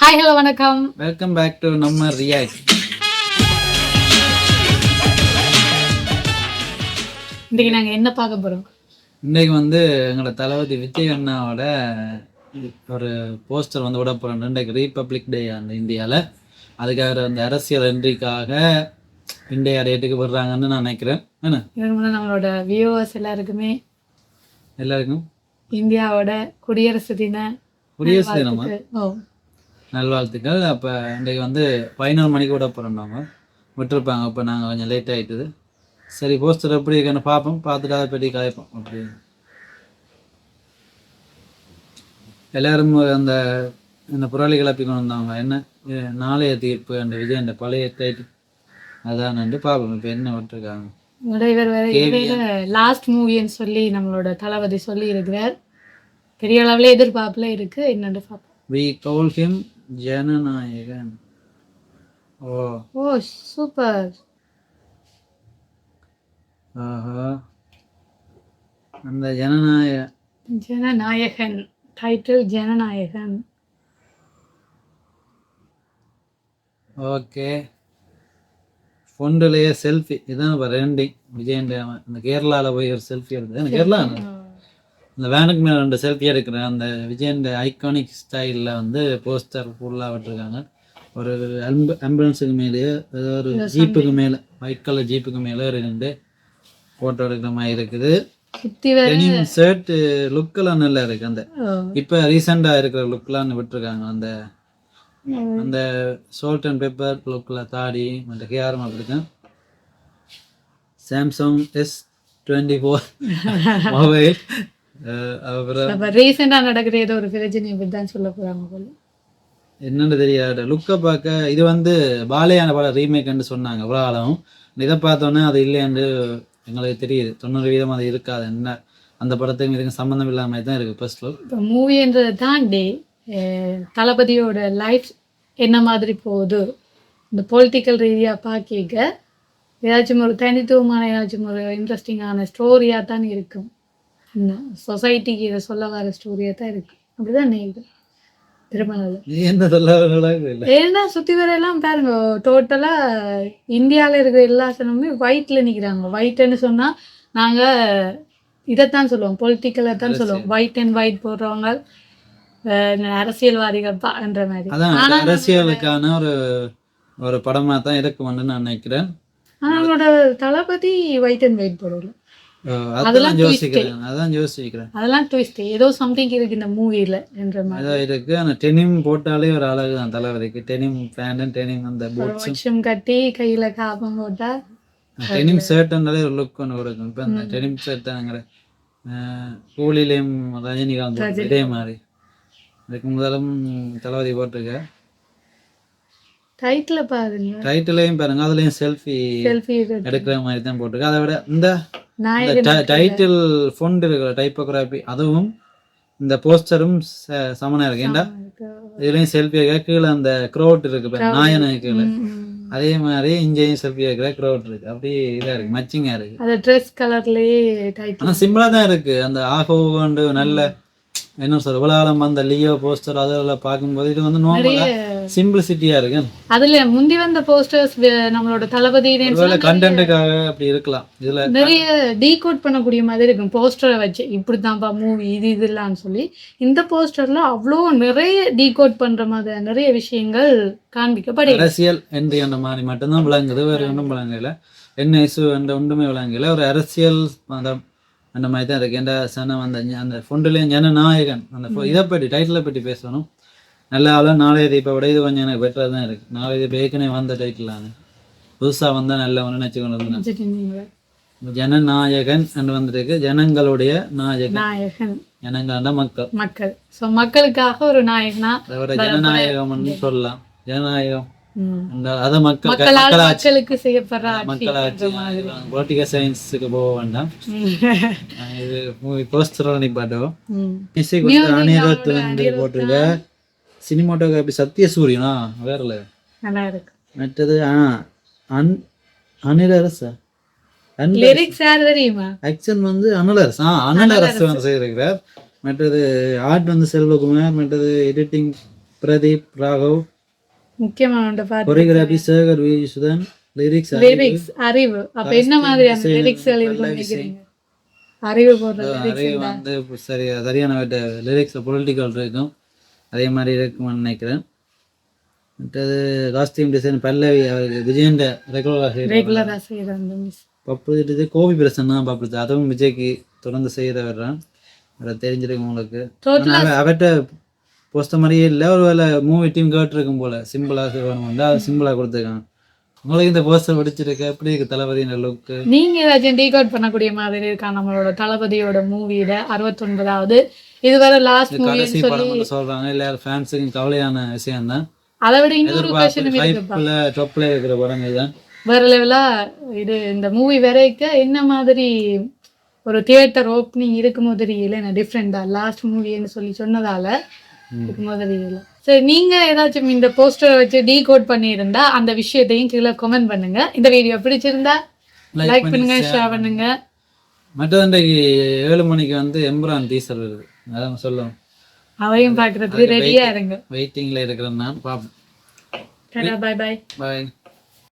Hi hello வணக்கம். Welcome back to நம்ம react. இன்னைக்கு நாங்க என்ன பார்க்க போறோம்? இன்னைக்கு எங்களோட தளபதி விஜய் அண்ணாவோட ஒரு போஸ்டர் விட போறோம். இன்றைக்கு ரீபப்ளிக் டே அந்த இந்தியாவில். அதுக்காக அந்த அரசியல் என்ட்ரிக்காக இந்தியா டேட்டுக்கு விடுறாங்கன்னு நான் நினைக்கிறேன். என்ன நம்மளோட வியூவர்ஸ் எல்லாருக்கும் இந்தியாவோட குடியரசு தினமா நல்வாழ்த்துக்கள். அப்போ இன்றைக்கு 11 மணிக்கு விட போகிறோம். நாங்கள் விட்டுருப்பாங்க. அப்போ நாங்கள் கொஞ்சம் லேட் ஆகிட்டுது. சரி, போஸ்டர் எப்படி இருக்குன்னு பார்ப்போம். பார்த்துட்டு அதை பற்றி கலைப்போம். அப்படி எல்லோரும் அந்த புரளி கிளப்பி கொண்டு வந்தாங்க. என்ன நாளைய தீர்ப்பு அந்த விஜய் அந்த பழைய டைட்டு அதான் பார்ப்போம். இப்போ என்ன விட்டுருக்காங்க. லாஸ்ட் மூவின்னு சொல்லி நம்மளோட தளபதி சொல்லி இருக்கிறார். பெரிய அளவில் எதிர்பார்ப்புல இருக்கு. என்னன்னு பார்ப்போம். We call him Jananayagan. ஓ சூப்பர். ஆஹா, அந்த ஜனநாயகன் டைட்டில் ஜனநாயகன். ஓகே, ஃபோன்லேயே செல்ஃபி இதான் ரெண்டிங். விஜயன் அந்த கேரளாவில் போய் ஒரு செல்ஃபி எடுத்தது. கேரளா இந்த வேனுக்கு மேலே 2 செல்ஃபி எடுக்கிறேன். அந்த விஜயன் ஐகானிக் ஸ்டைலில் போஸ்டர் ஃபுல்லாக விட்டுருக்காங்க. ஒரு ஆம்புலன்ஸுக்கு மேலேயே ஏதோ ஒரு ஜீப்புக்கு மேலே, ஒயிட் கலர் ஜீப்புக்கு மேலே 2 ஃபோட்டோ எடுக்கிற மாதிரி இருக்குது. ஷர்ட் லுக்கெல்லாம் நல்லா இருக்குது. அந்த இப்போ ரீசெண்டாக இருக்கிற லுக்கெலாம் விட்டுருக்காங்க. அந்த சால்ட் அண்ட் பெப்பர் லுக்கில் தாடி மற்ற கேரம் அப்படிதான். Samsung S24 mobile. நடக்கிற ஏதோ ஒரு பிரச்சனை தான் சொல்ல போறாங்க போல. என்னன்னு தெரியாது. லுக்கை பார்க்க இது பாலையான படம் ரீமேக்னு சொன்னாங்க. அவ்வளோ இதை பார்த்தோன்னே அது இல்லைன்னு எங்களுக்கு தெரியுது. 90% அது இருக்காது. என்ன அந்த படத்துக்கு இதுக்கு சம்மந்தம் இல்லாமல் தான் இருக்குது ஃபர்ஸ்ட் லுக். இப்போ மூவின்றதை தாண்டி தளபதியோட லைஃப் என்ன மாதிரி போகுது, இந்த பொலிட்டிக்கல் ரீதியாக பார்க்க ஏதாச்சும் ஒரு தனித்துவமான ஏதாச்சும் ஒரு இன்ட்ரெஸ்டிங்கான ஸ்டோரியாக தான் இருக்கும். சொசைட்டிக்கு இதை சொல்ல வர ஸ்டோரியாக தான் இருக்கு. அப்படிதான் நினைக்கிறேன். ஏன்னா சுற்றி வரையெல்லாம் பாருங்க, டோட்டலாக இந்தியாவில் இருக்கிற எல்லா சனமுமே ஒயிட்ல நிற்கிறாங்க. ஒயிட்னு சொன்னால் நாங்கள் இதைத்தான் சொல்லுவோம், பொலிட்டிக்கலை தான் சொல்லுவோம். ஒயிட் அண்ட் ஒயிட் போடுறவங்க அரசியல்வாதிகள் என்ற மாதிரி. ஆனால் அரசியலுக்கான ஒரு படமாக தான் இருக்கும்னு நான் நினைக்கிறேன். ஆனால் அவங்களோட தளபதி ஒயிட் அண்ட் ஒயிட் போடல. அதெல்லாம் யோசிக்கிறேன். அதெல்லாம் ட்விஸ்ட், ஏதோ சம்திங் இருக்கு இந்த மூவில என்ற மாதிரி இருக்கு. அந்த டெனிம் போட்டாலே ஒரு அழகு தான் தளபதிக்கு. டெனிம் பேண்ட், டெனிம் அந்த பூட்ஸும் கட்டி கையில காப்பம் போட்டா டெனிம் ஷர்ட்னாலே ஒரு லுக் ஒன்று கொடுக்கும். இப்போ அந்த டெனிம் ஷர்ட் தாங்கிற கூலிலையும் ரஜினிகாந்த் இதே மாதிரி அதுக்கு முதலும் தளபதி போட்டிருக்க. டைட்டிலையும் பாருங்க, அதுலயும் செல்ஃபி எடுக்கிற மாதிரி தான் போட்டிருக்கு. அதை விட இந்த டைட்டில் ஃபொண்ட் இருக்கிற டைப்போகிராஃபி அதுவும் இந்த போஸ்டரும் சமனா இருக்கு. ஏண்டா இதுலயும் செல்ஃபி எடுக்கிற கீழே அந்த க்ரோட் இருக்கு, நாயன கீழே அதே மாதிரி இங்கேயும் செல்ஃபி எடுக்கிற க்ரோட் இருக்கு. அப்படி இதா இருக்கு, மச்சிங்கா இருக்கு. அந்த ட்ரெஸ் கலர்லயே டைட்டில் ஆனா சிம்பிளா தான் இருக்கு. அந்த ஆகோ நல்ல என்ன சொல்ற உலகம் அந்த லியோ போஸ்டர் அதெல்லாம் பார்க்கும்போது இது நார்மலா சிம்பிளிசிட்டியா இருக்கு. அதுல முந்தி வந்த போஸ்டர்ஸ் நம்மளோட தளபதி கண்டென்ட்டுக்காக அப்படி இருக்கலாம். இதுல நிறைய டீகோட் பண்ணக்கூடிய மாதிரி இருக்கும். போஸ்டரை வச்சு இப்படித்தான்ப்பா மூவி இது இல்லன்னு சொல்லி இந்த போஸ்டர்ல அவ்வளோ நிறைய டீகோட் பண்ற மாதிரி நிறைய விஷயங்கள் காண்பிக்கப்படுது. அரசியல் என்று அந்த மாதிரி மட்டும்தான் விளங்குது, வேற ஒன்றும் விளங்கல. என்ன இசு என்ற ஒன்றுமே விளங்கல. ஒரு அரசியல் அந்த மாதிரி தான் இருக்கு. என்ற சனம் அந்த ஃபொண்டுலேயும் ஜனநாயகன் அந்த இதை பற்றி டைட்டிலை பற்றி பேசணும். நல்ல ஆளும் நாளைய தீப்பை விட இது கொஞ்சம் எனக்கு பெட்டராக தான் இருக்குது. நாளைய தீபம் ஏற்கனவே வந்த டைட்டில் புதுசாக வந்தால் நல்ல ஒன்று நினச்சி கொண்டு வந்தேன். ஜனநாயகன் என்று வந்துருக்கு. ஜனங்களுடைய நாயகன், ஜனங்கள்னா மக்கள். ஸோ மக்களுக்காக ஒரு நாயகனா அதோட ஜனநாயகம்னு சொல்லலாம். ஜனநாயகம் அதை மக்களுக்கு செய்யப்படுற மக்களாட்சி. பொலிட்டிக்கல் சயின்ஸுக்கு போக வேண்டாம். இது போஸ்டர் நிப்பாட்டோம். அனிருத் போட்டிருக்க. சினிமாட்டோகிராபி சத்யசூரியனா வேறல நல்லா இருக்கு. மற்றது அனிலரசா லிரிக்ஸ் யார் தெரியுமா? ஆக்ஷன் அனலரசு செய்திருக்கிறார். மற்றது ஆர்ட் செல்வகுமார். மற்றது எடிட்டிங் பிரதீப் ராகவ், முக்கியமான பார்த்து கொரியோகிராபி சேகர் விசுதன், லிரிக்ஸ் லிரிக்ஸ் அறிவு. அப்ப என்ன மாதிரியான லிரிக்ஸ் நினைக்கிறீங்க? அறிவு போடுற நிறைய வந்து சரியான லிரிக்ஸ் பொலிட்டிக்கல் இருக்கும், அதே மாதிரி இருக்கும்னு நினைக்கிறேன். மற்றது காஸ்டியூம் டிசைன் பல்லவி அவருக்கு விஜயன் ரெகுலரா செய்யறாங்க மிஸ். பப்பு கோபி பிரசன்னா பாப்பு, அதுவும் விஜய்க்கு தொடர்ந்து செய்யற வர்றான், அதை தெரிஞ்சிருக்கும் உங்களுக்கு. அவர்கிட்ட போஸ்ட மாதிரியே இல்லை, ஒரு வேலை மூவி டீம் கேட்டிருக்கும் போல சிம்பிளா வேணும் வந்து அது சிம்பிளா கொடுத்துருக்காங்க. உங்களுக்கு இந்த போஸ்டர் பிடிச்சிருக்கு, எப்படி இருக்கு தளபதியின் லுக்கு? நீங்க ஏதாச்சும் டீகோட் பண்ணக்கூடிய மாதிரி இருக்கா நம்மளோட தளபதியோட மூவியில 69வது இதுவரை லாஸ்ட் மூவி சொல்லி சொல்றாங்க. எல்லாரும் ஃபேன்ஸுக்கும் கவலையான விஷயம் தான். அதை விட இன்னொரு கொஸ்டின் இருக்குப்பா, டாப்ல இருக்கிற படங்கள் தான் வேற லெவலா இது. இந்த மூவி வரைக்கும் என்ன மாதிரி ஒரு தியேட்டர் ஓப்பனிங் இருக்குமோ தெரியல, என்ன டிஃப்ரெண்டா லாஸ்ட் மூவின்னு சொல்லி சொன்னதால இருக்குமோ தெரியல. சரி, நீங்க ஏதாச்சும் இந்த போஸ்டரை வச்சு டீகோட் பண்ணியிருந்தா அந்த விஷயத்தையும் கீழே கமெண்ட் பண்ணுங்க. இந்த வீடியோ பிடிச்சிருந்தா லைக் பண்ணுங்க, ஷேர் பண்ணுங்க. மற்றவண்டைக்கு 7 மணிக்கு வந்து எம்ரான் டீசர் வருது, அதான் சொல்லுவோம். அவையும் பார்க்கறதுக்கு ரெடியா இருங்க. வெயிட்டிங்ல இருக்கிறேன் நான். பாப்போம். பாய் பாய். பாய்.